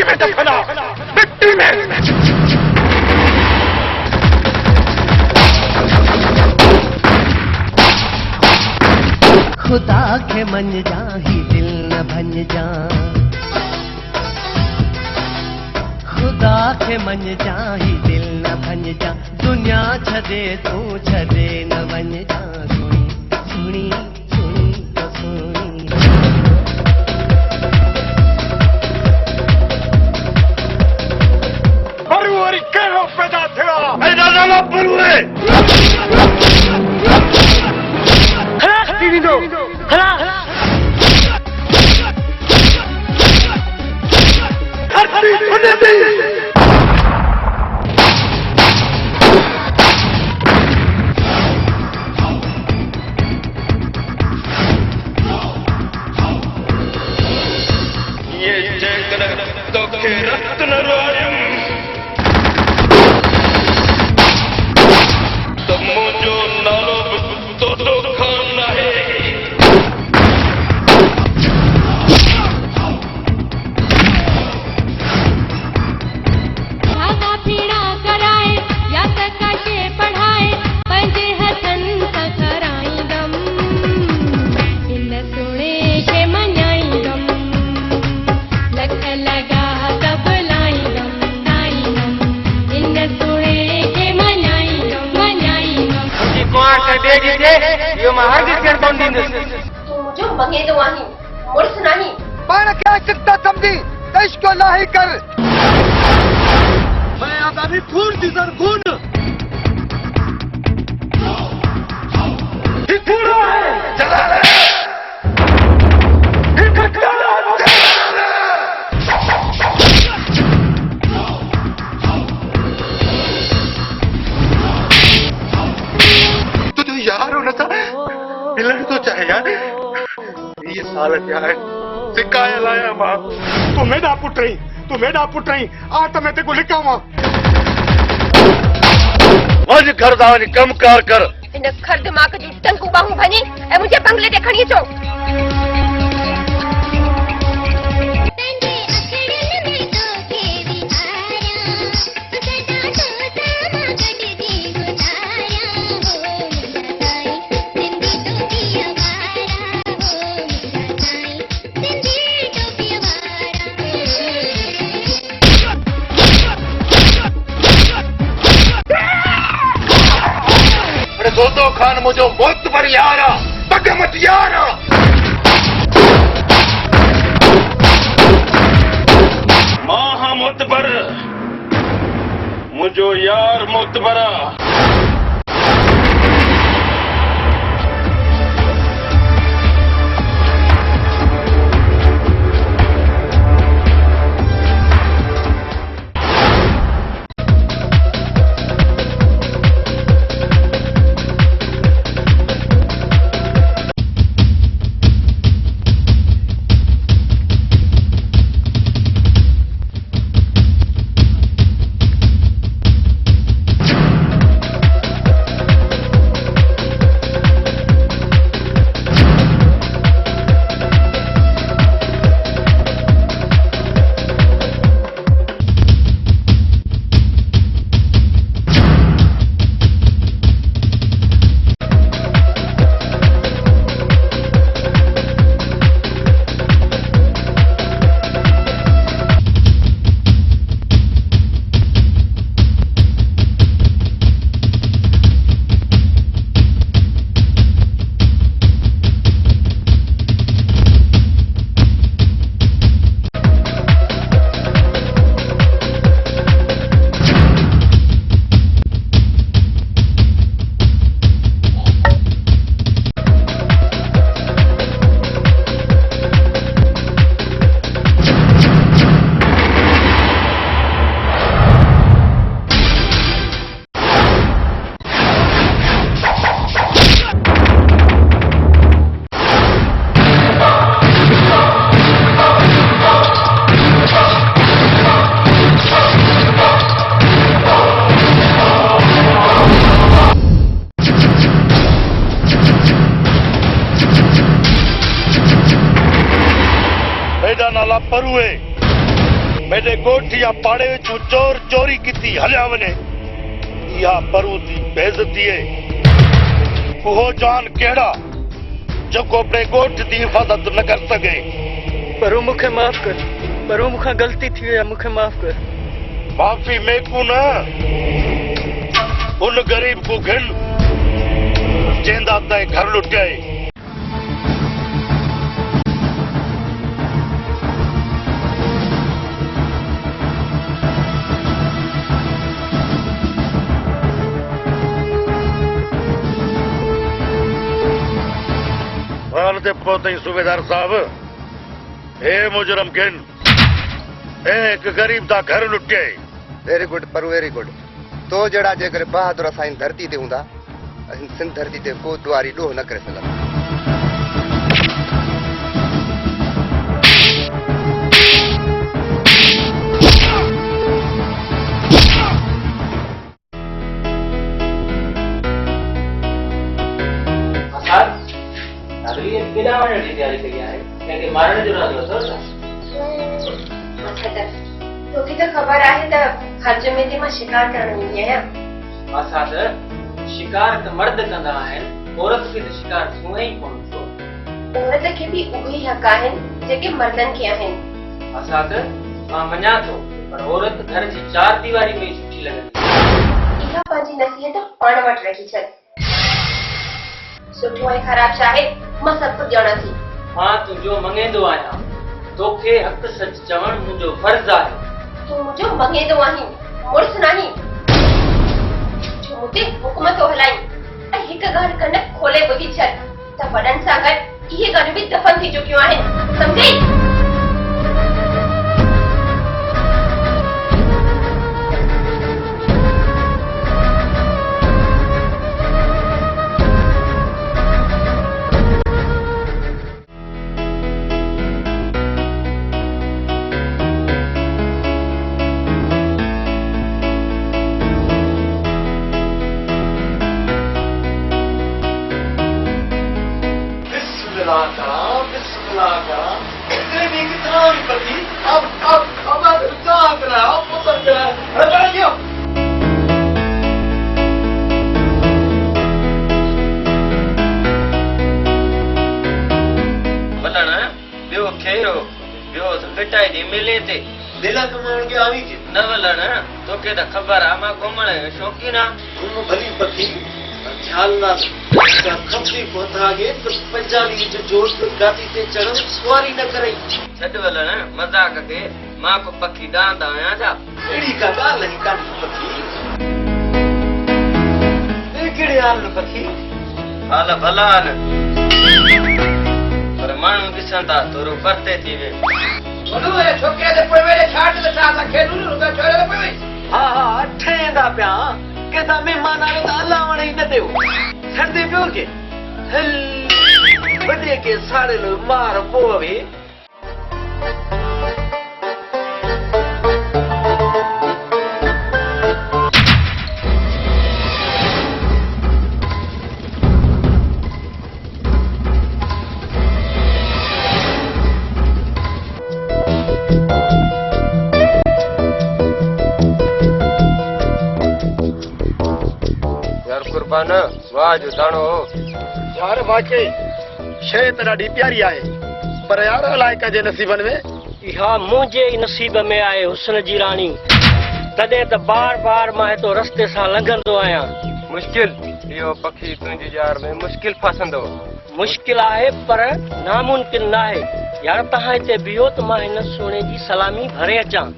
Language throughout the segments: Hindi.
मिट्टी में दफना, मिट्टी में। खुदा के मन जा ही दिल न भन जा, खुदा के मन जा ही दिल न भन जा, दुनिया छदे तू छदे न बन जा। सुनी सुनी सुनी तो सुनी, बरुअरी कहो पैदा थिया ऐ दादा बरुए दीदी दो खड़ा धरती सुने दी। ये जयकर तो के रत्न रायम तो मुझो नालो तो खान है। धागा पीड़ा कराए या त काटे पढ़ाए, पंजे हथन त कराई गम, इन सुणे के मनाई गम, लख लगा सब लाई गम, इन सुणे के मनाई गम। को आके बेगी दे यो मां हर किस कर बंदी ने तू मुझे मंगेदो आही मुर्स नहीं। पाण क्या चिंता समझी देश को लाही कर। मैं आगामी खून दिसर खून पूरा है जला ले तो यार होना था मिलन तो चाहे यार। ये साल क्या है सिकाया लाया मां तू मेरा पुट रही आ तो मैं तेको लिखावा वज घर दावनी कम कार कर। इन खर दिमाग जी टंकू बाहू भनी ए मुझे बंगले देखणी चो। दो खान मुझो बहुत बड़ी यारा पग मत यारा। मां मुतबर मुझो यार मुतबरा। नाला परुए मेरे गोठ या पाड़े विचों चोर चोरी की हलिया वने या परू दी बेइज्जती है। वो जान केड़ा जो अपने गोठ की हिफाजत न कर सके। परो मुखे माफ कर, परो मुखा गलती थी है, मुखे माफ कर। माफी मेकू न उन गरीब को घिन जेंदा ते घर लुटाए। ते पहुंचे सूबेदार साहब, हे मुजरम गिन एक गरीब दा घर लुटे। वेरी गुड पर वेरी गुड। तो जड़ा जेकर बहादुर असां धरती ते हूंदा सिंध धरती ते को द्वारी ॾोह न करे सघंदा। तोखे तो खबर आहे त हज में ते मां शिकार करण वेंदी आहियां। असां त शिकार त मर्द कंदा आहिनि, औरत खे त शिकार छूं ई कोन थो। औरत खे बि उहे हक़ आहिनि जेके मर्दनि खे आहिनि। असां त मां मञा थो पर औरत घर जी चार दीवारी में ई सुठी लॻंदी। इहा पंहिंजी नसीहत पाण वटि रखी छॾ। सुठो ऐं ख़राब छाहे मां सभु कुझु ॼाणां थी। मां तुंहिंजो मङेंदो आहियां, तोखे हक़ सच चवण मुंहिंजो फर्ज़ आहे। तूं मुंहिंजो मङेंदो आहीं, मुड़ुस नाहीं जो मूंते हुकुम थो हलाई। ऐं हिकु ॻाल्हि कन खोले ॿुधी छॾ त वॾनि सां गॾु इहे ॻाल्हियूं बि दफ़न थी चुकियूं आहिनि, सम्झी? तोखे त ख़बर आहे मां घुमण जो शौक़ीन आहियां। घुम भली पखी ध्यान ना खपी पहुंचागे तो पंजाबी जो जोश गाती ते चढ़ सवारी न करई। छॾ वलण मज़ाक के मां को पखी डांदा आहियां छा? एड़ी का ॻाल्हि नहीं कान पखी। ए केड़े हाल पखी? हाल भला न पर माण्हू ॾिसंदा थोरो परते थी वे। बोलो ए छोकरे दे पोइ मेरे छाट ले सा खेलू न छोरे दे पोइ। हा हा ठेंदा पिया के ता मेहमान आवे त अलावण ही न देओ। छड़दे पियो के हल बड़े के साड़े लो मार पोवे। वाह जो दाणो यार वाकई शइ त ॾाढी प्यारी आहे पर यार अलाए कंहिंजे नसीबनि में इहा मुंहिंजे ई नसीब में आहे हुस्न जी राणी। तॾहिं त बार बार मां हितो रस्ते सां लंघंदो आहियां। मुश्किल इहो पखी तुंहिंजी जार में मुश्किल फासंदो। मुश्किल आहे पर नामुमकिन न आहे। यार तव्हां हिते बीहो त मां हिन सोने जी सलामी भरे अचां।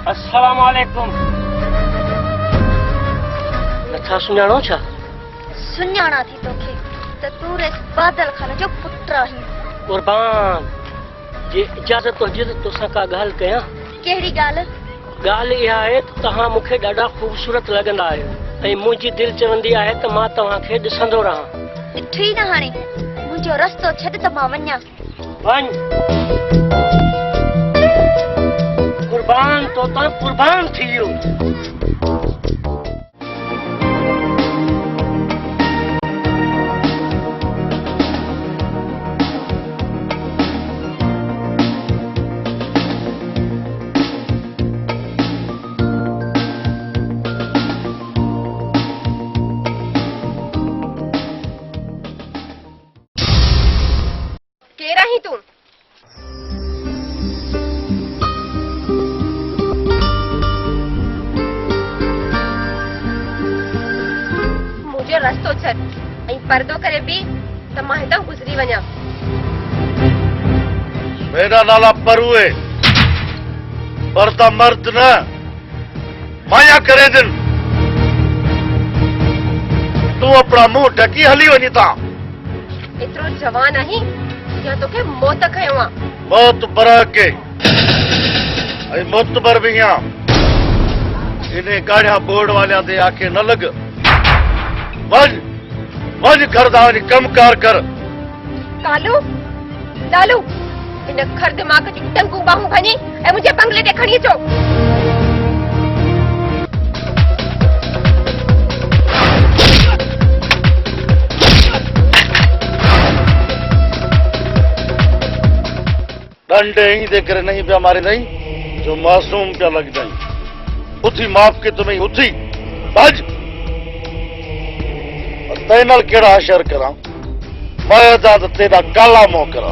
अस्सलाम वालेकुम। नथा सुञाणो छा? सुञाणा थी तोखे त तूं रेस बादल खान जो पुत्र आहीं। कुर्बान जे इजाज़त हुजे त तोसां का ॻाल्हि कयां? कहिड़ी ॻाल्हि? ॻाल्हि इहा आहे त तव्हां मूंखे ॾाढा ख़ूबसूरत लॻंदा आहियो ऐं मुंहिंजी दिलि चवंदी आहे त मां तव्हांखे ॾिसंदो रहां। ॾिठो ई न हाणे मुंहिंजो रस्तो छॾ त मां वञां। वञ कुर्बान तो तां कुर्बान थी वियो। केर आहीं तूं? मुंहिंजो रस्तो छॾ ऐं पर्दो करे बि त मां हितां गुज़री वञां। मेरा नाला परुए पर्दा मर्द न माया करे दिन। तू अपना मुंह ढकी हली वञी था। एतिरो जवान आहीं या तोखे मौत खयो आहे? मौत बरा के ऐं मुतबर भी आं। इन्हें गाढ़िया बोर्ड वालियां ते आखे न लग। वञ वञ घर दा वञी कमकार कर। कालू लालू इन खर दिमाग़ जी टंगू बाहूं खणी ऐं मुंहिंजे बंगले ते खणी अचो। डंडे ही दे करे नहीं पिया मारे नहीं जो मासूम पिया लग जाई। उथी माफ के तुम्हें उथी भज ते नाल केड़ा अशर करा मैं दा तेरा काला मोह करा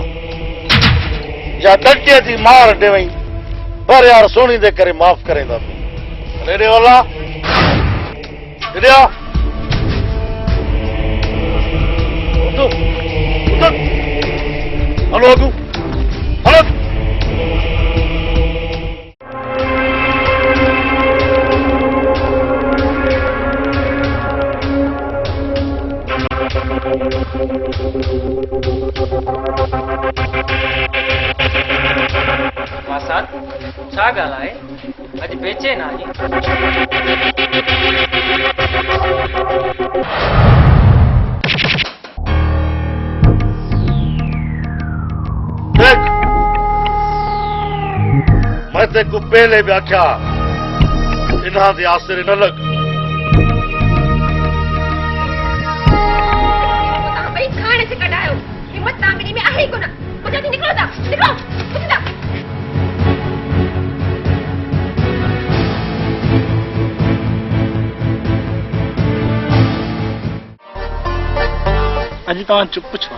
या डंडे दी मार दे वई पर यार सोनी दे करे माफ करेंदा। रेडे वाला रेडे आ तो हेलो अगू हेलो मासात छा ॻाल्हि आहे? अॼु बेचैन आहीं? देख मैं तेको पहले भी आख्या इन्हां दे आसरे न लग। तव्हां ॿई खाणे से कढायो। हिम्मत तव्हां में आहे ई कोन। पुठियां थी निकिरो था निकिरो पुठियां था। अॼु तव्हां चुप छो?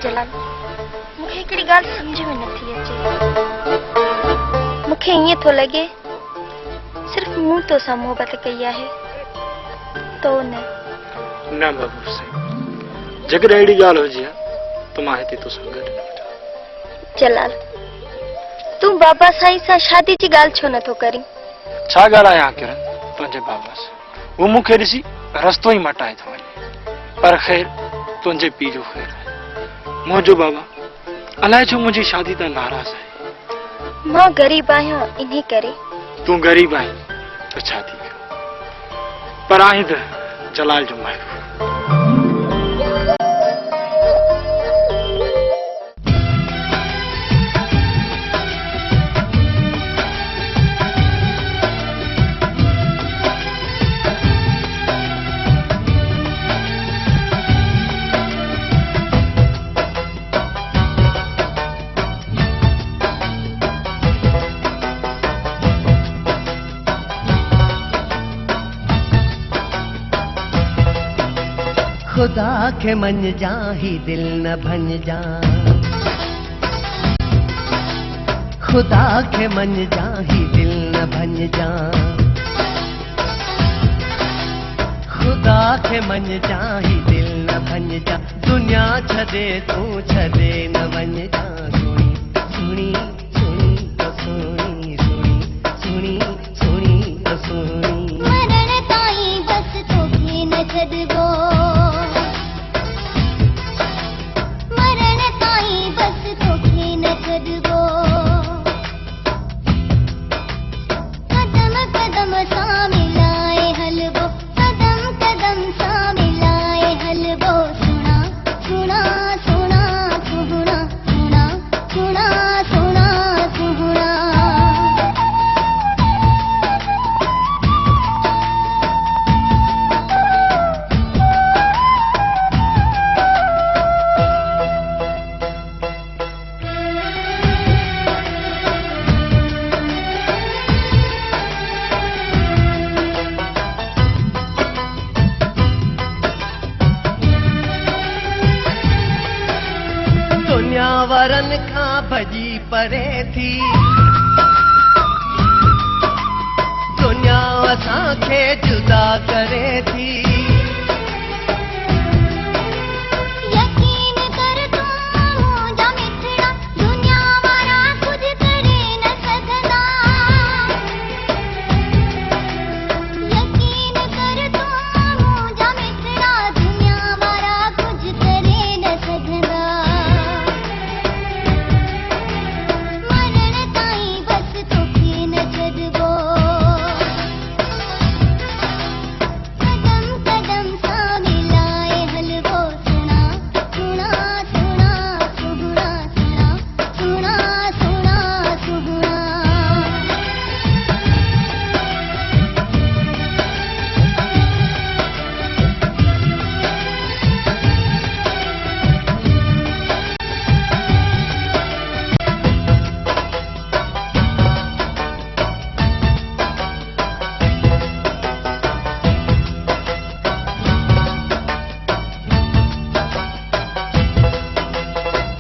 जलाल मूंखे हिकिड़ी ॻाल्हि सम्झ में नथी अचे। मूंखे ईअं थो लॻे सिर्फ़ मूं तोसां मोहबत कई आहे तो न बाबू साईं जेकॾहिं अहिड़ी ॻाल्हि हुजे त मां हिते तोसां गॾु न वठां। जलाल तूं बाबा साईं सां शादी जी ॻाल्हि छो नथो करीं? छा ॻाल्हायां किरण तुंहिंजे बाबा सां? हू मूंखे ॾिसी रस्तो ई मटाए थो वञे। पर ख़ैर तुंहिंजे पीउ जो ख़ैर आहे। मुंहिंजो बाबा अलाए छो मुंहिंजी शादी तां नाराज़ आहे। मां ग़रीब आहियां इन करे। तूं ग़रीब आहीं त छा थी वियो? पर आहीं त जलाल जो महबूब। खुदा के मन जा ही दिल न भन जा। खुदा के मन जा ही दिल न भन जा। खुदा के मन जा ही दिल न भन जा। दुनिया छदे तू छदे न वन जा। सुनी सुनी सुनी तो सुनी सुनी सुनी सुनी तो सुनी मरण ताई बस तोखे न छॾबो। मरण ताई वरन खां भजी परे थी दुनिया असांखे जुदा करे थी यकीन कर तूं मुंहिंजा मिठड़ा दुनिया वारा कुझु करे न सघंदा यकीन कर तूं मुंहिंजा मिठड़ा दुनिया वारा कुझु करे न सघंदा मरण ताईं बसि तोखे न छॾिबो कदम कदम सां मिलाए हलवो सुणा सुणा सुणा सुहिणा सुणा सुणा सुणा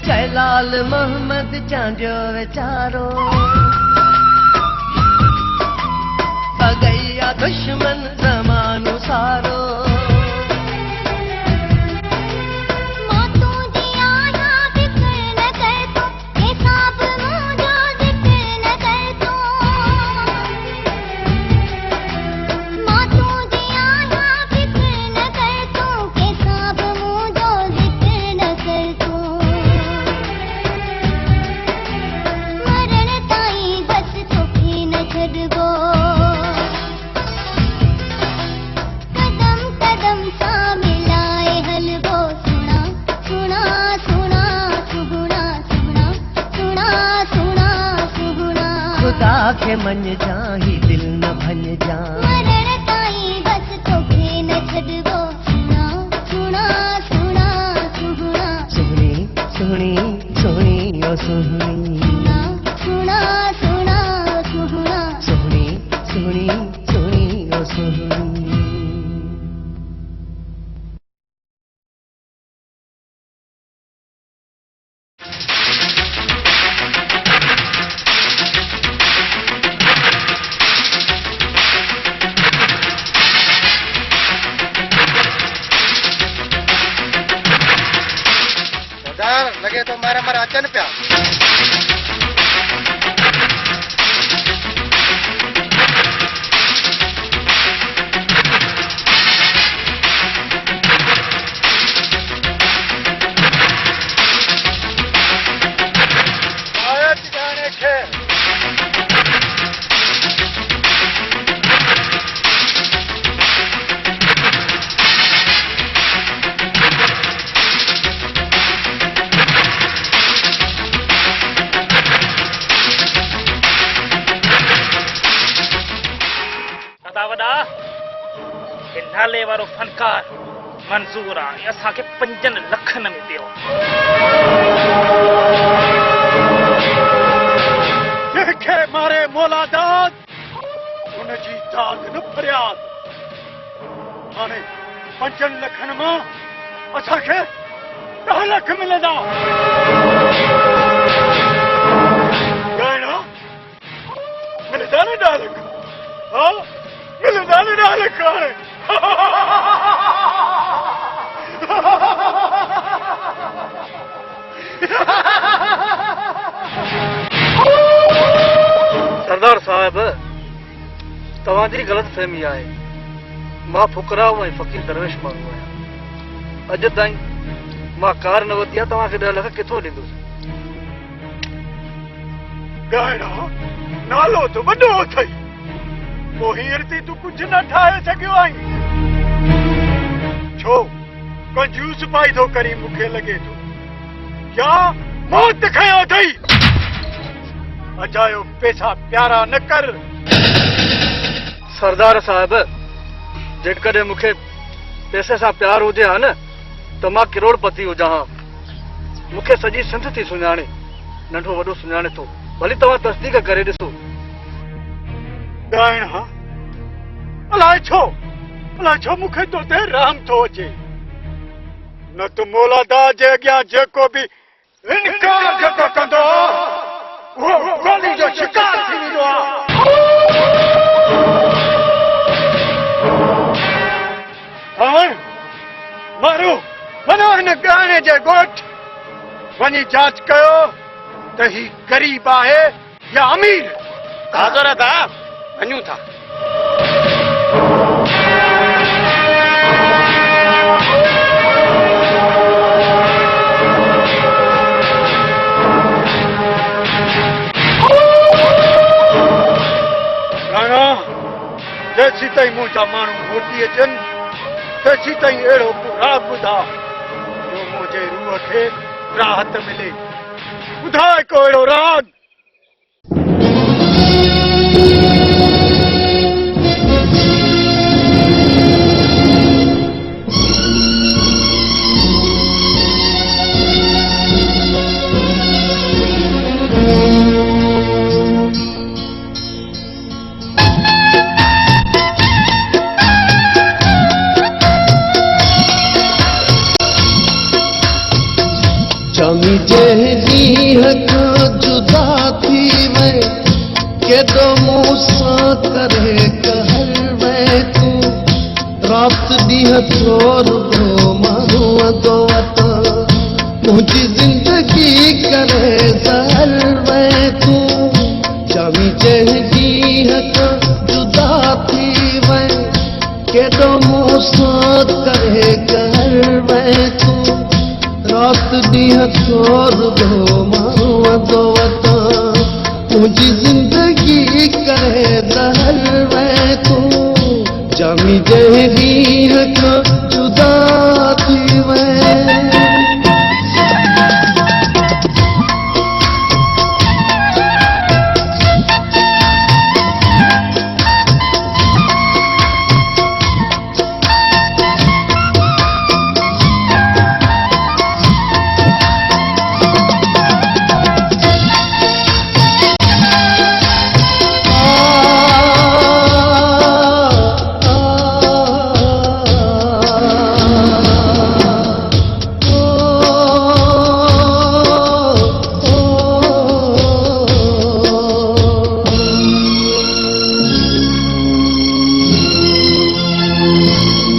जलाल मोहम्मद चांजो वीचारो भगैया दुश्मन ज़मानो सारो मां तुंहिंजी आहियां फ़िक्र न कर तूं हिसाब मुंहिंजो ज़िक्र न कर तूं मां तुंहिंजी आहियां फ़िक्र न कर तूं हिसाब मुंहिंजो ज़िक्र न कर तूं मरण ताईं बसि तोखे न छॾिबो कदम कदम सां मिलाए हलवो सुणा सुणा सुणा सुहिणा सुणा सुणा सुणा सुहिणा खुदा खे मञजा ही दिल न भञजा मरण ताईं बसि तोखे न छॾिबो सुणा सुणा सुणा सुहिणा सुहिणी सुहिणी सुहिणी ओ सुहिणी सुणा सुणा सुहिणा सुहिणी सुहिणी सुहिणी ओ सुहिणी सरदार लगे तो मारा मारा अचन पिया नाले वारो फनकार मंजूर आहे असांखे 5 लखनि में ॾियो जंहिंखे मारे मोलादाद उनजी दाद न फरियाद हाणे 5 लखनि मां असांखे 10 लख मिलंदा मिलंदा न 10 लख हा मिलंदा न 10 लख हाणे सरदार साहब तव्हांजी ग़लत फहमी आहे मां फुकराव ऐं फ़कीर दरवेश माण्हू आहियां अॼु ताईं मां कार न वरिती आहे तव्हांखे 10 लख किथां ॾींदुसि गाइणा नालो त वॾो अथई पोइ हींअर थी तूं कुझु न ठाहे सघियो आहीं छो कंजूस पाई थो करी मूंखे लॻे थो या मौत खयां अथई अजायो पैसा प्यारा न कर सरदार साहब जेकॾहिं मूंखे पैसे सां प्यार हुजे हा न त मां करोड़पति हुजां हा मूंखे सॼी सिंध थी सुञाणे नंढो वॾो सुञाणे थो भली तव्हां तस्दीक करे ॾिसो गाइणा अलाए छो मूंखे तो ते रहम थो अचे न त मौलादा जे अॻियां जेको बि इनकार जेको कंदो उहो गोली जो शिकार थी वेंदो आहे। मारो वञो हिन गहणे जे ॻोठ वञी जांच कयो त ही ग़रीब आहे या अमीर। हाज़ुर था वञूं था। जेसी ताईं मुंहिंजा माण्हू मोटी अचनि तेसी ताईं अहिड़ो को राग ॿुधा जो मुंहिंजे रूह खे राहत मिले। ॿुधाए को अहिड़ो राग। चमी जहिड़ी हक जुदा थी वे केॾो मूंसां करे कहर वे तूं रात ॾींहं थोर दो माण्हू दो वता मुंहिंजी ज़िंदगी करे ज़हर वे तूं चमी जहिड़ी हक जुदा थी वे केॾो मूंसां करे कहर वे तूं रात ॾींहं थोर दो माण्हू दो वता मुंहिंजी ज़िंदगी करे ज़हर वे तूं जामी जहिड़ी हक जुदा थी वे।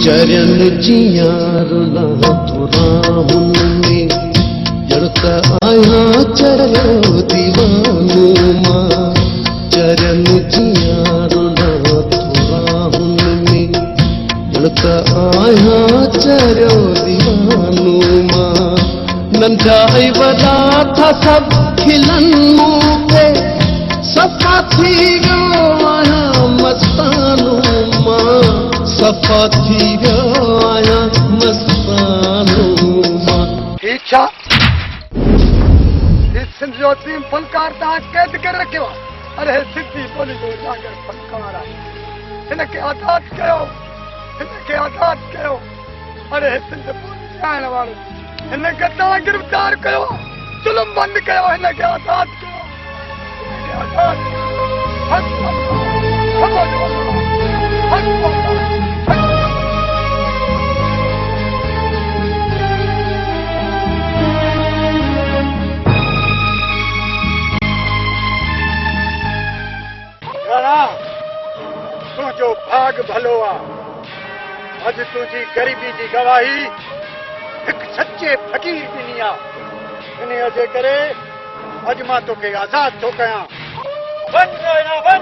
चरन जियां रुला तुराहुन में जड़ता आया चरो दीवानू मां चरन जियां रुला तुराहुन में जड़ता आया चरो दीवानू मां नंढा ही वॾा था सब खिलन मूं पे सफ़ा थी वियो आहियां मस्तानू मां सफ़ा थी वियो आहियां मस्तानू मां। ठीक छा सिंध जो असीम फनकार तव्हां कैद करे रखियो आहे। अरे सिंधी ॿोली जो जागर फनकार आहे हिनखे आज़ाद कयो हिनखे आज़ाद कयो। अरे सिंध ॿोली ॻाइण वारो हिनखे तव्हां गिरफ़्तार कयो ज़ुल्म बंदि कयो हिनखे आज़ाद कयो हिनखे आज़ाद तुंहिंजो भाग भलो आहे। अॼु तुंहिंजी ग़रीबी जी गवाही हिकु सचे फ़क़ीर ॾिनी आहे। इन जे करे अॼु मां तोखे आज़ाद थो कयां। वञ नायना वञ।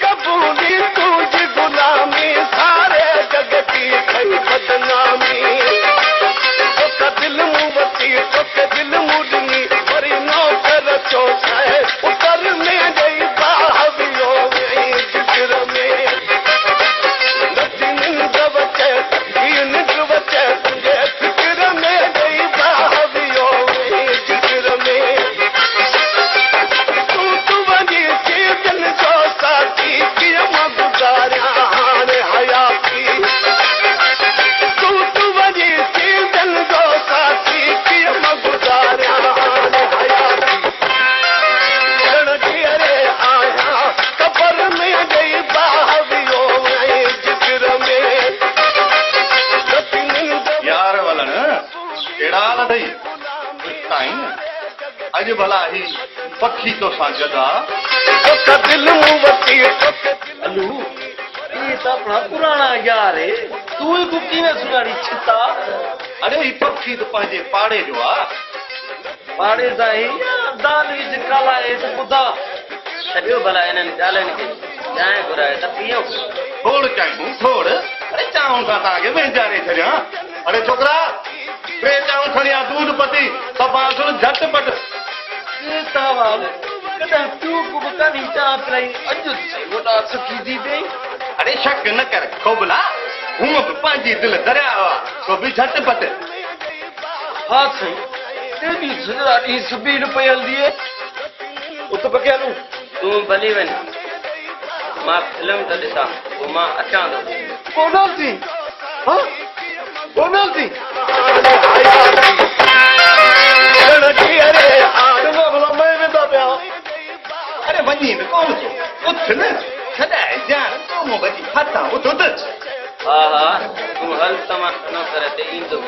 कबूली तुंहिंजी गुलामी सारे जग की खई बदनामी तोखे दिल मूं वती तोखे दिल मूं ॾिनी वरी नौकर छो ठाहे उतर में ॾेई बाहवियो वेई जिगर में नथी निंड वचे हीअ निंड वचे तुंहिंजे फिक्र में ॾेई बाहवियो वेई जिगर में सही ताईं अॼु भला ही पखी तो सां गदा अलू ये तो अपना पुराना यार है तू ही कुकी में सुनारी छिता अरे ही पखी तो पंहिंजे पाड़े जो आ पाड़े साईं दाल विच काला है तो बुधा छॾियो भला इन्हनि ॻाल्हियुनि खे चांहि घुराए त पीऊं थोड़ चाहियूं थोड़ अरे चांहि सां तव्हांखे वेचारे छॾियां अरे छोकिरा टे चांहि खणी आ दूध पती सफ़ा झटपट कॾहिं तूं कुबकानी चांहि पिलाई अॼु वॾा सुखी थी पई अरे शक न कर खोबला हूअं बि पंहिंजी दिलि दरिया हुआ तो बि झटपट हा साईं तेरी सॼा ॾींहुं सुबी न पई हलंदी आहे उत पकियालू तूं भली वञ मां फिल्म त ॾिसां पोइ मां अचां थो कोनल थी हाँ कोनल थी अरे वञी न कोन थो उथ न छॾाए ॼाण कोमो वञी हथां उथ उथ हा हा तूं हल त मां न कर ते ईंदो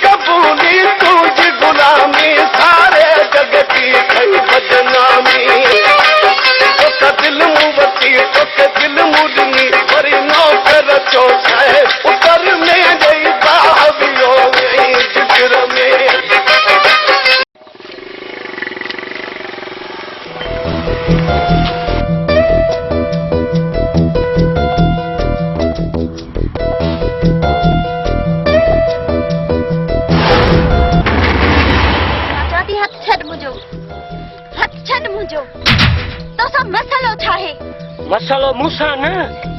कबूली तुझी गुलामी सारे जग की खई बदनामी तो दिल मुवती तो दिल मुदनी वरी नौकर चो है उतर में गई बावियो गई जिगर में मसालो मूंसां न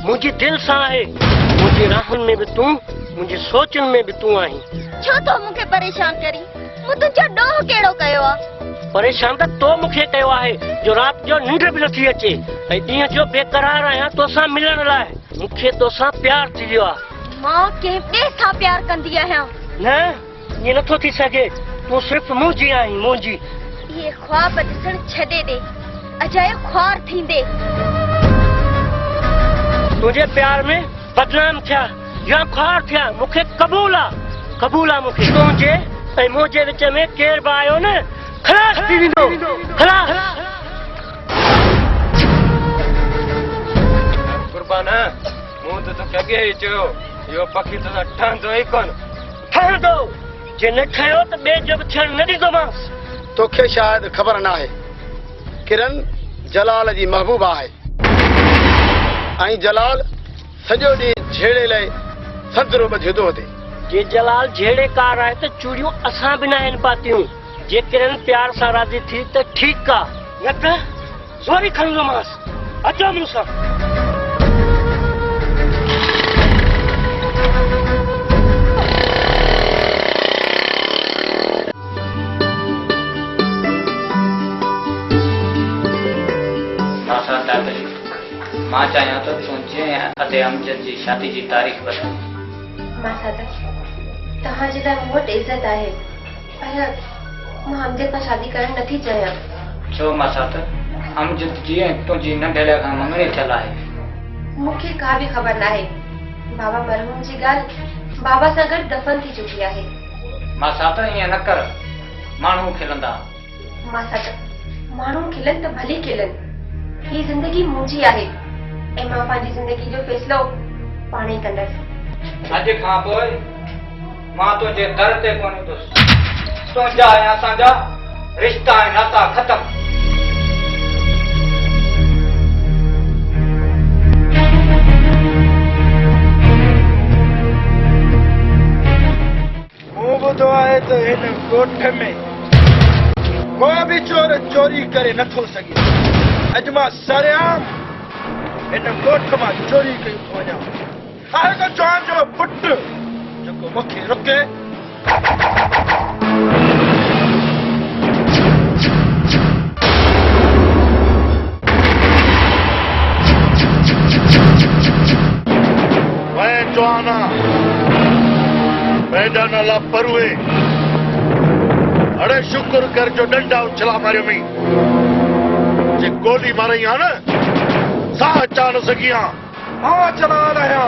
मुंहिंजी दिलि सां आहे मुंहिंजी राहुनि में बि तूं मुंहिंजी सोचुनि में बि तूं आहीं छो तो मूंखे परेशान करी मूं तुंहिंजो ॾोह कहिड़ो कयो आहे परेशान त तो मूंखे कयो आहे जो राति जो निंड बि नथी अचे ऐं ॾींहं जो बेक़रार आहियां तोसां मिलण लाइ मूंखे तोसां प्यार थी वियो आहे मां कंहिं ॿिए सां प्यार कंदी आहियां न ईअं नथो थी सघे तूं सिर्फ़ु मुंहिंजी आहीं मुंहिंजी इहे ख्वाब ॾिसण छॾे ॾे अजायो ख्वार थींदे तुंहिंजे प्यार में बदनाम थिया या ख्वार थिया मूंखे क़बूल आहे मूंखे तुंहिंजे ऐं मुंहिंजे विच में केरु बि आयो न ख़लास थी वेंदो ख़लास कुर्बाना मूं त तोखे अॻे ई चयो इहो पखी त ठहंदो ई कोन ठहंदो जे न ठहियो त ॿिए जो बि थियणु न ॾींदोमांसि तोखे शायदि ख़बर न आहे किरण जलाल जी महबूबा आहे ऐं जलाल सॼो ॾींहुं झेड़े लाइ संतरो ॿधियो हुते जे जलाल झेड़ेकार आहे त चूड़ियूं असां बि न आहिनि पातियूं जे किरण प्यार सां राज़ी थी त ठीकु आहे न त ज़ोरी खणंदोमांसि अचो मूंसां मां चाहियां तो तुंहिंजे अदे अमजद जी शादी जी तारीख़ ॿुधाए मां सादा तव्हांजे लाइ मूं वटि इज़त आहे पर मां अमजद सां शादी करणु नथी चाहियां छो मां साथ अमजद जी ऐं तुंहिंजी नंढड़े खां मङणी थियल आहे मूंखे का बि ख़बर न आहे बाबा मरहूम जी ॻाल्हि बाबा सां गॾु दफ़न थी चुकी आहे मां साथ ईअं न कर माण्हू खिलंदा मां सादा माण्हू खिलनि त भली खिलनि ही ज़िंदगी मुंहिंजी आहे ऐं मां पंहिंजी ज़िंदगी जो फ़ैसिलो पाण ई कंदसि अॼु खां पोइ मां तुंहिंजे दर ते कोन ईंदुसि तुंहिंजा ऐं असांजा रिश्ता ऐं नाता ख़तम मूं ॿुधो आहे त हिन ॻोठ में को बि चोर चोरी करे नथो सघे अॼु मां सरियाम हिन ॻोठ मां चोरी कई थो वञा आहे त चवां जो पुटु जेको मूंखे रुके मैं चवाना पैदा नाला परुए अड़े शुक्र कर जो डंडा उछला मारियो मी जे गोली मारई आ न साह अचा न सघी आ मां जलाल आहियां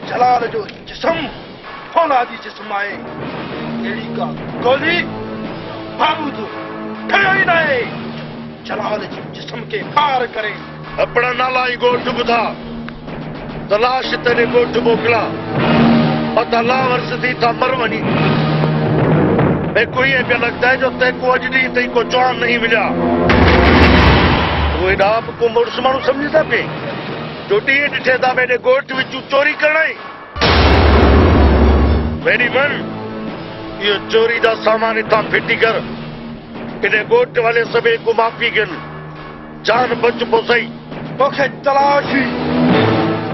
जलाल जो जिस्म फौलादी जिस्म आहे अहिड़ी का गोली बारूद खयो ई नाहे जलाल जे जिस्म खे फार करे। अपना नाला ही गोठ ॿुधा तलाश तेरे गोठ मोकिला पता लावर सिधी था मर वञी। मैं कोई पिया लगता है जो तय को अॼु ॾींहुं ताईं को जवान नहीं मिलिया। वो आप को मुड़ुस माण्हू सम्झी था पे जो ॾींहुं ॾिठे था मेरे गोठ विचूं चोरी करण ई। मेरी मन इहो चोरी जा सामान इतां फिटी कर इन गोठ वाले सभई को माफ़ी कनि जान बच पो सही। मूंखे तलाश हुई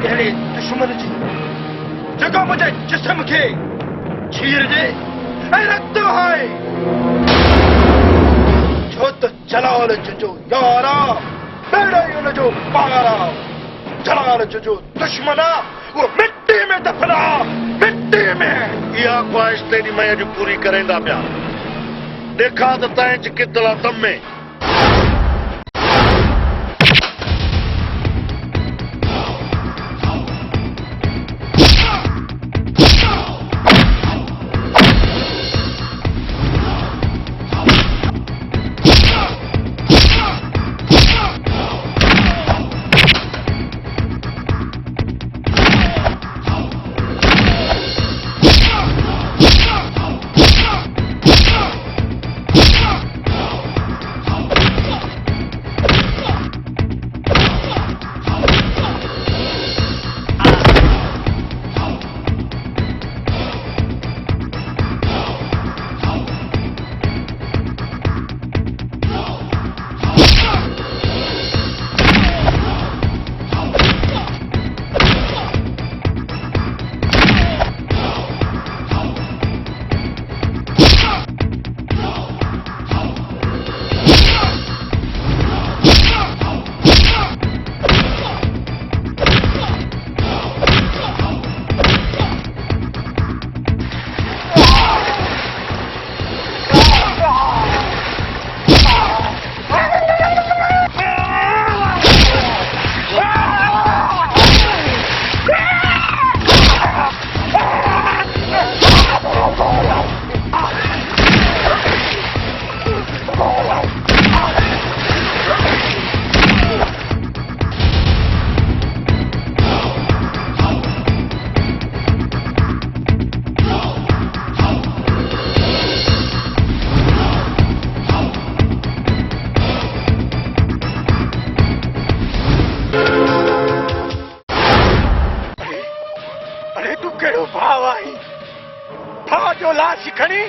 अहिड़े दुश्मन जी जेको मुंहिंजे जिस्म खे चीरजे ऐं रक्त वहाए। छो त जलाल जो यार आहे ॿेड़ो ई हुनजो ॿार आहे। जलाल जो दुश्मन आहे उहो मिटी में दफ़न आहे मिटी में। इहा ख्वाहिश तेरी मैं अॼु पूरी करेंदा पिया। ॾेखां त तंहिं कितला दम में जो लाश खणी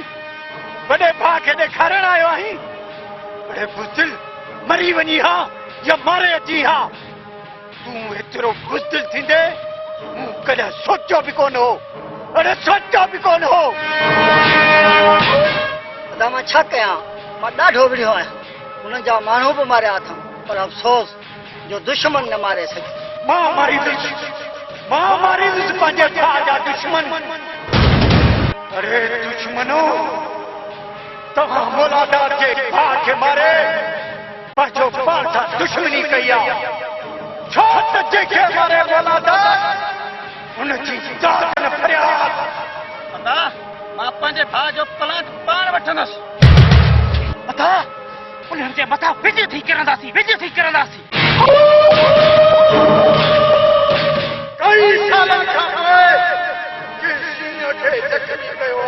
वॾे भाउ खे ॾेखारण आयो आहीं। अड़े बुज़दिल मरी वञी हा या मारे अची हा। तूं एतिरो बुज़दिल थींदे मूं कॾहिं सोचियो बि कोन हो। अड़े सोचियो बि कोन हो। अदा मां छा कयां? मां ॾाढो विढ़ियो आहियां। उन्हनि जा माण्हू बि मारिया अथऊं पर अफ़सोस जो दुश्मन न मारे सघे। मां मारींदुसि पंहिंजे भाउ जा दुश्मन। अरे दुश्मनो तव्हां मौलादार जे भाउ खे मारे पंहिंजो पाण सां दुश्मनी कई आहे। छो त जंहिंखे मारे मौलादार उनजी जान न फरियाद। अदा मां पंहिंजे भाउ जो प्लांट पाण वठंदुसि। अदा उन्हनि जे मथां विझ थी किरंदासीं। कई सालनि खां पोइ किसी खे जखमी कयो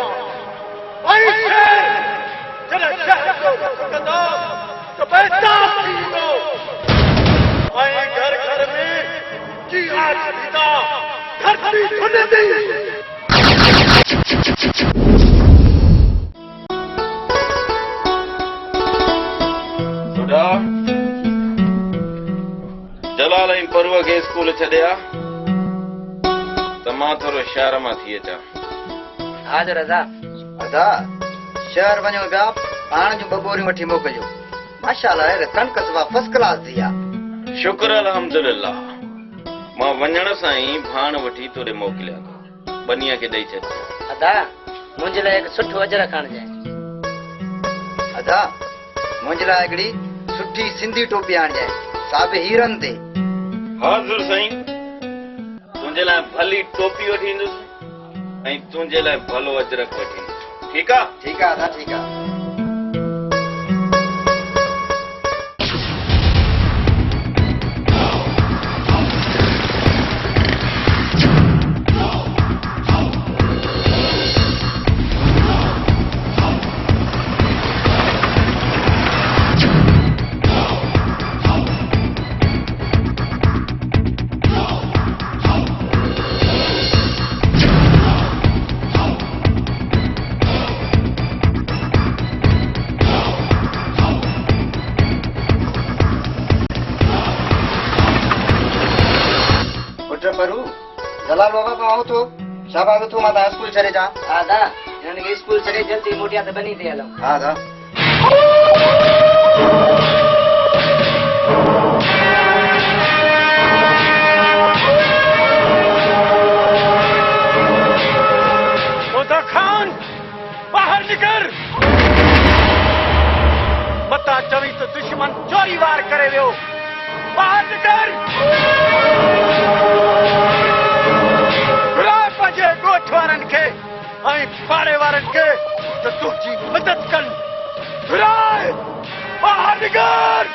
आहे। जॾहिं शहर जो कंदा त बेताब थी वेंदो ऐं घर घर में जिहाद थींदा धरती खुलंदी। जलाल परव खे स्कूल छॾिया त मां थोरो शहर मां थी अचां। हा जो रज़ा अदा शहर वञो पिया पाण जूं बबोरियूं वठी मोकिलियो। माशाअल्लाह कणिक सवा फर्स्ट क्लास थी आहे। शुक्र अल्हम्दुलिल्लाह। मां वञण सां ई भाण वठी तोरे मोकिलिया थो। बनीअ खे ॾेई छॾ। अदा मुंहिंजे लाइ हिकु सुठो अजर खणजांइ। अदा मुंहिंजे लाइ हिकिड़ी सुठी सिंधी टोपी आणजांइ साबे हीरनि ते। हाज़ुर साईं। तुंहिंजे लाइ भली टोपी वठी ईंदुसि ऐं तुंहिंजे लाइ भलो अजरक वठी ईंदुसि। ठीक है? ठीक है दादा, ठीक है। ಪರು ಜಲಾಲ್ ಬಾಬಾ ಆವತ್ತು ಶಾಬಾಗತ್ತು ಮಾತಾ ಸ್ಕೂಲ್ ಚರೆ ಜಾ ಆದಾ ನನಗೆ ಸ್ಕೂಲ್ ಚರೆ ಜಲ್ದಿ ಮೋಟಿ ಆತ ಬನ್ನಿ ಅಲ್ಲ ಹಾದಾ उदा खान बाहर निकल मता चवी तो दुश्मन चोरी वार करे वियो बाहर निकल पंजे गोठ वारनि खे ऐं पाड़े वारनि खे त तुंहिंजी मदद कनि घुराए ॿाहिरि निकर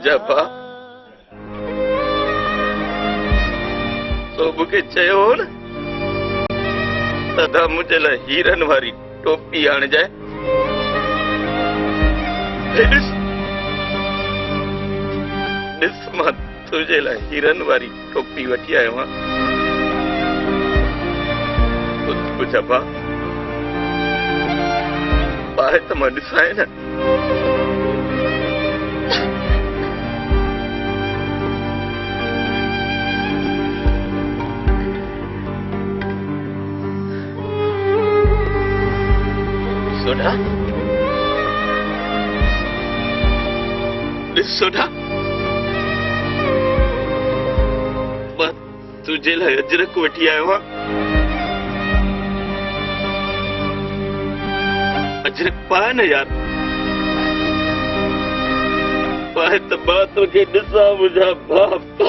जपा तो मूंखे चयो हो न तदा मुंहिंजे लाइ हीरनि वारी टोपी आणजाए। ॾिस ॾिस मां तुंहिंजे लाइ हीरनि वारी टोपी वठी आयो आहियां। जपा पाए त मां ॾिसां न। सोडा सोडा मां तुंहिंजे लाइ अजरक वठी आयो आहियां। अजरक पाए न यार पाए तो बात के ॾिसां मुंहिंजा बाप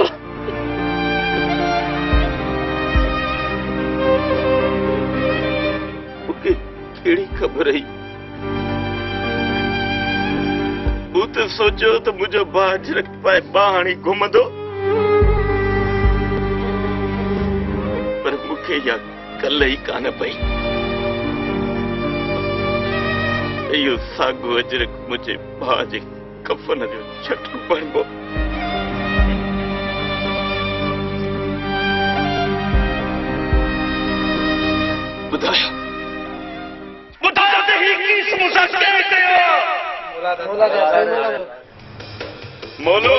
मूंखे कहिड़ी ख़बर हुई मूं त सोचियो त मुंहिंजो भाउ अजरक पाए बाहाणी घुमंदो पर मूंखे इहा कल ई कान पई इहो साॻियो अजरक मुंहिंजे भाउ जे कफ़न जो छटो पइबो ॿुधायो ॿुधायो त ही कीस मूंसां कंहिं कयो मोलो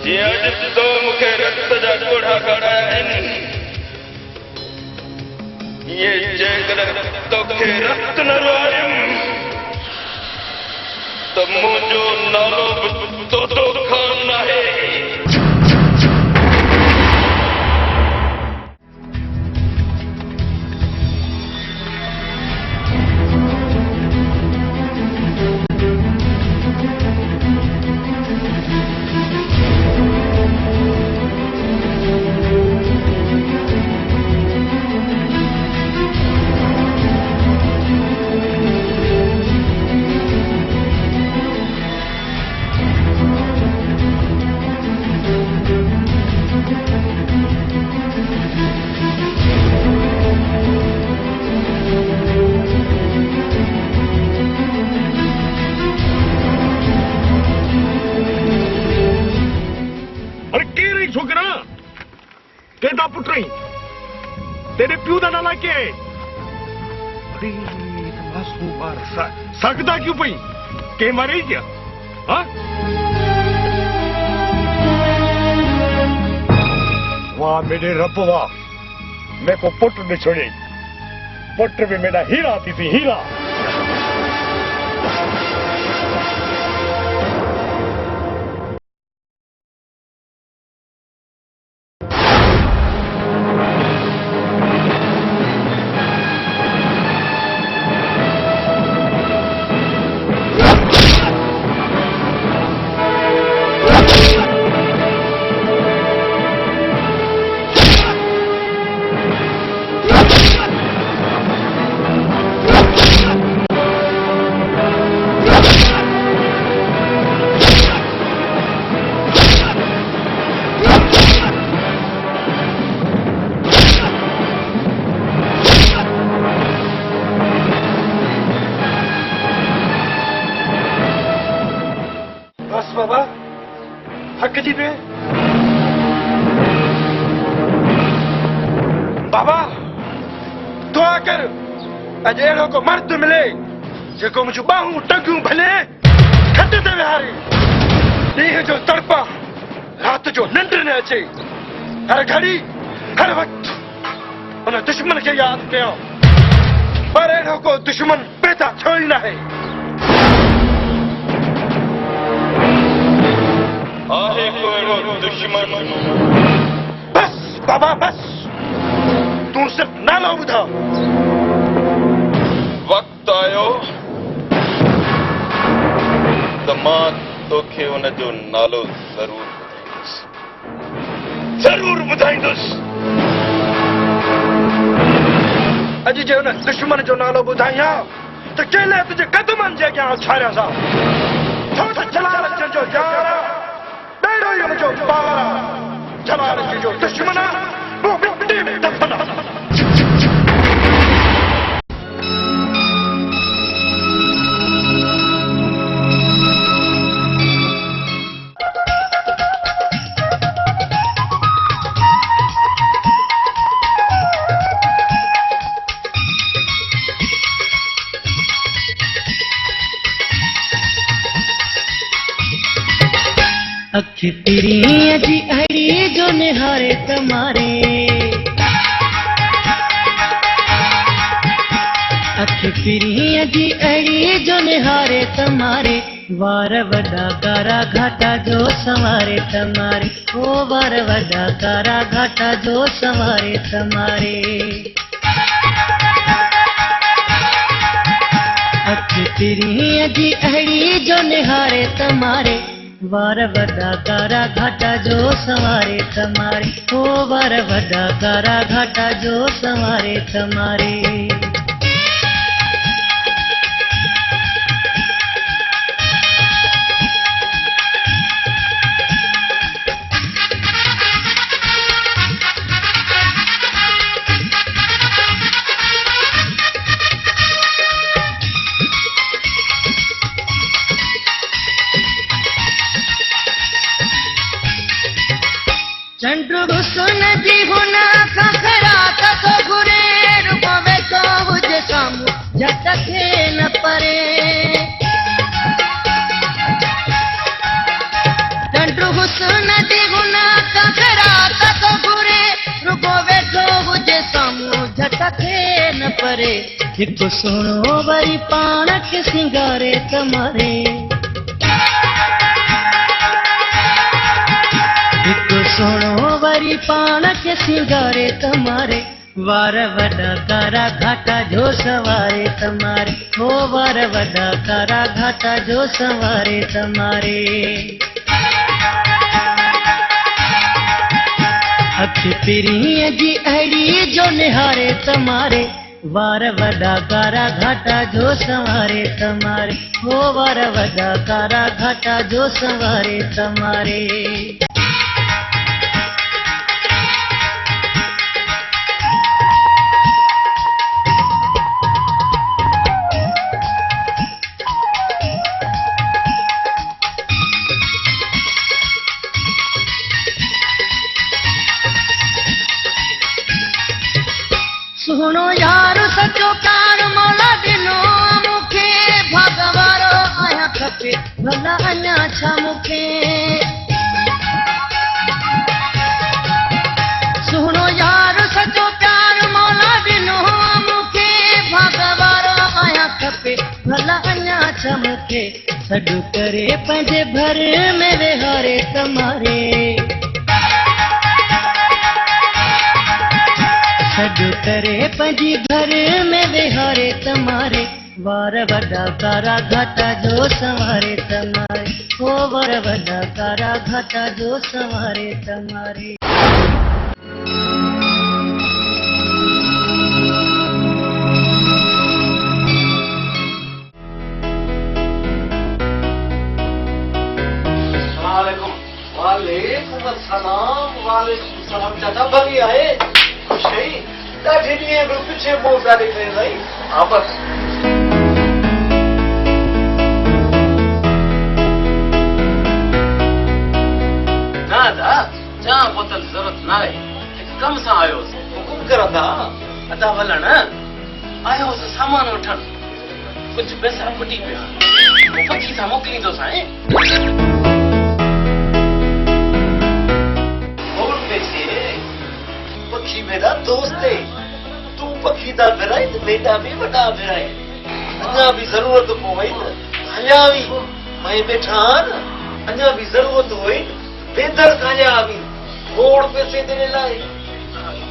जीअं अॼु तो मूंखे रक्त जा ॻोढ़ा काढ़ाया आहिनि ये जेकॾहिं तोखे रक्त न रुआरियुमि त मुंहिंजो नालो बि तोतो खान आहे तेरे प्यू का नाला क्या है अरे मासूम बार सकता क्यों पई के मारे क्या हाँ वाह मेरे रब वाह मेरे को पुट ने छोड़े पुट भी मेरा हीरा थी हीरा बाबा हक जी पे बाबा दुआ कर अज अहिड़ो को मर्द मिले जेको मुंहिंजूं बाहूं टंगूं भले खट ते विहारे ॾींहं जो तड़पा रात जो निंड न अचे हर घड़ी हर वक़्तु उन दुश्मन खे यादि कयां पर अहिड़ो को दुश्मन पैदा थियो ई न आहे आहे कोई दुश्मन बस बाबा बस तू सिर्फ नालो ॿुधा वक्त आयो त मां तोखे उनजो नालो जरूर ॿुधाईंदुसि अॼु जे हुन दुश्मन जो नालो ॿुधायां त केले तुंहिंजे कदमनि जे अॻियां उछारियां जो यार ॾेड़ो ई मुंहिंजो ॿार जलाल जो दुश्मन वो मिट्टी में दफन अखि तेरी अजी अड़ी जो निहारे तुम्हारे अखि तेरी अजी अड़ी जो निहारे तुम्हारे वार वडा कारा घाटा जो संवारे तुम्हारे ओ वार वडा कारा घाटा जो संवारे तुम्हारे अख तिरी जी अड़ी जो निहारे तमारे वार वडा कारा घाटा जो संवारे तमारे ओ वार वडा कारा घाटा जो संवारे तमारे चंद्र हुसन जी हुना खखरा कथो घुरे रुको वेठो हुजे सामू झट खे न परे चंद्र हुसन जी हुना खखरा कथो घुरे रुको वेठो हुजे सामू झट खे न परे हिकु सुणो वरी पाण खे सिंगारे तमारे हिकु सुणो वरी पाण खे सिंगारे तमारे वार वडा कारा घाटा जो सवारे तमारे हो वार वडा कारा घाटा जो सवारे तमारे अख पिरीअ जी अड़ी जो निहारे तमारे वार वडा कारा घाटा जो सवारे तमारे हो वार वडा कारा घाटा जो सवारे तमारे सुनो यार सचो प्यार मौला दिनो मुखे भगवारो आया खपे भला अञा छा मुखे सुनो यार सचो प्यार मौला दिनो मुखे भगवारो आया खपे भला अञा छा मुखे सॾु करे पंहिंजे भर में विहारे तमारे सॾु करे पंहिंजी घर में विहारे तमारे वार वडा कारा घाटा जो संवारे तमारे ओ वार वडा कारा घाटा जो संवारे तमारे वालेकुम अस्सलाम वालेकुम सलाम चाचा भली आहे खुश है ॾाढे ॾींहं खां पिछे मुंहुं पिया ॾेखारे साईं हा बसि ना दा जा बोतल ज़रूरत न आहे हिकु कम सां आयो हुउसि हुकुम करंदा अदा वलण आयो हुउसि सामान वठण कुझु पैसा खुटी पिया पखी सां मोकिलींदो साईं पखी मेरा दोस्त है तू पखी दा फिराई तो बेटा भी वॾा फिराई अञा भी ज़रूरत पवई न अञा भी मैं बैठा न अञा भी ज़रूरत हुई बेदर काया भी खोड़ पैसे देने लाए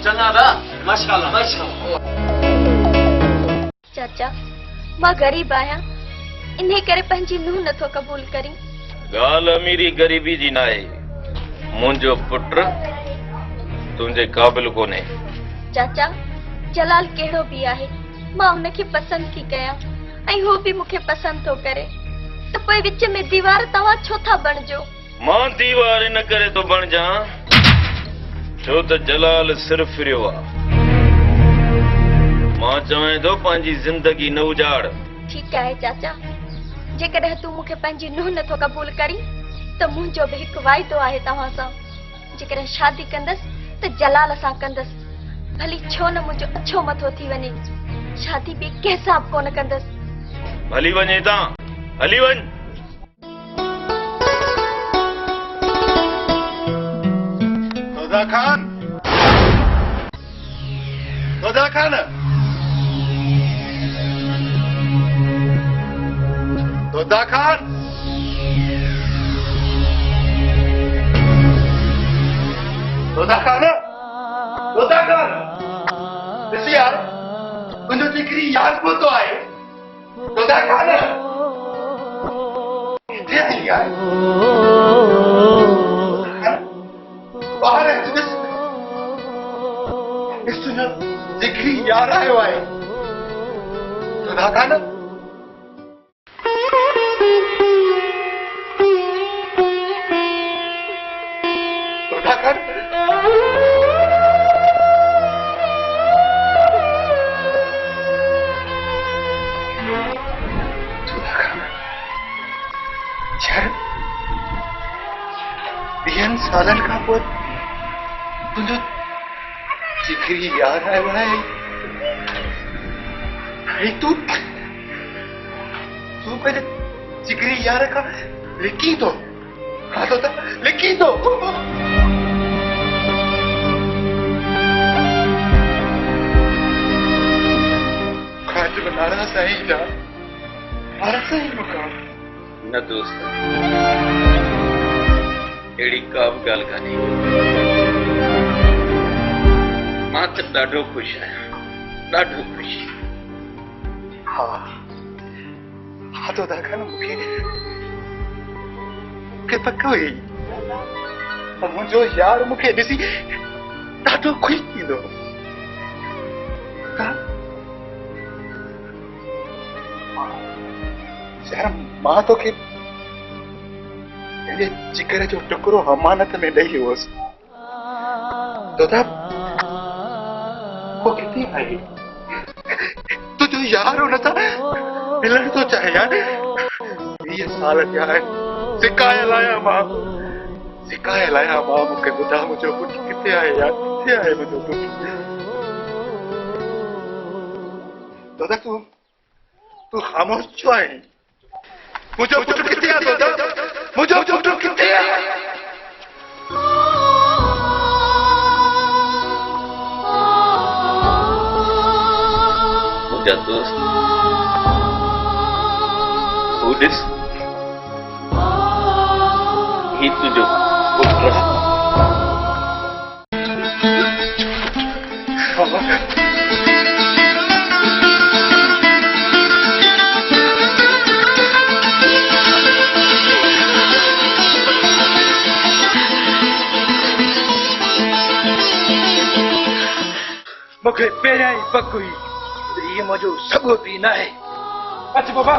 चङा दा माशाअल्लाह माशाअल्लाह चाचा मां गरीब आहियां इन्हे करे पंहिंजी नूह नथो क़बूल करी ॻाल्हि अमीरी ग़रीबी जी न आहे मुंहिंजो पुटु तुंहिंजे क़ाबिल कोन्हे चाचा जलाल कहिड़ो बि आहे मां हुनखे पसंदि थी कयां ऐं हू बि मूंखे पसंदि थो करे त पोइ विच में दीवार तव्हां छो था बणिजो मां दीवार इन करे थो बणिजां छो त जलाल सिर फिरियो आहे मां चवां थो पंहिंजी ज़िंदगी न उजाड़ ठीकु आहे चाचा जेकॾहिं तूं मूंखे पंहिंजी नूह नथो क़बूल करी त मुंहिंजो बि हिकु वाइदो आहे तव्हां सां जेकॾहिं शादी कंदसि त जलाल सां कंदसि भली छो न मुंहिंजो अछो मथो थी वञे शादी बि कंहिं सां बि कोन कंदसि हली वञे था हली वञ रोज़ा खान रोज़ा खान रोज़ा खान रोज़ा खान ॾिस यार तुंहिंजो जेकरी यादि पोइ तो आहे तुझा कान किथे आई यार बाहर है इस सुना जिगरी यार आयो है तुझा कान तुझा कान यार सालन का पोइ तुंहिंजो जिगरी यार आयो आहे ऐं तूं पंहिंजे जिगरी यार खां लिकी थो हा तो लिकी थो खाज में नाराज़ आहीं जा नाराज़ आहीं मूंखां न दोस्त अहिड़ी का बि ॻाल्हि कान्हे मां त ॾाढो ख़ुशि आहियां ॾाढो ख़ुशि हा हा तो देखा ना मूंखे पक हुई मुंहिंजो यार मूंखे ॾिसी ॾाढो ख़ुशि थींदो यार मां तोखे पंहिंजे जिगर जो टुकड़ो अमानत में ॾेई हुअसि तोता वो किथे आई तुंहिंजो यार हुन सां मिलण थो चाहे यार 20 साल थिया आहिनि सिकायल आहियां मां मूंखे ॿुधा मुंहिंजो पुटु किथे आहे यार किथे आहे मुंहिंजो पुटु तोता तूं ख़ामोश छो आहीं मुझे पुटु किथे आहे तोता मुझे पुटु किथे आहे मुंहिंजा दोस्त तूं ॾिस ही तुंहिंजो पुटु आहे मूंखे पहिरियां ई पक हुई ये मुझे सगो भी ना है अच्छा बाबा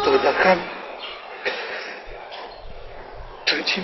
तो दखन तुझी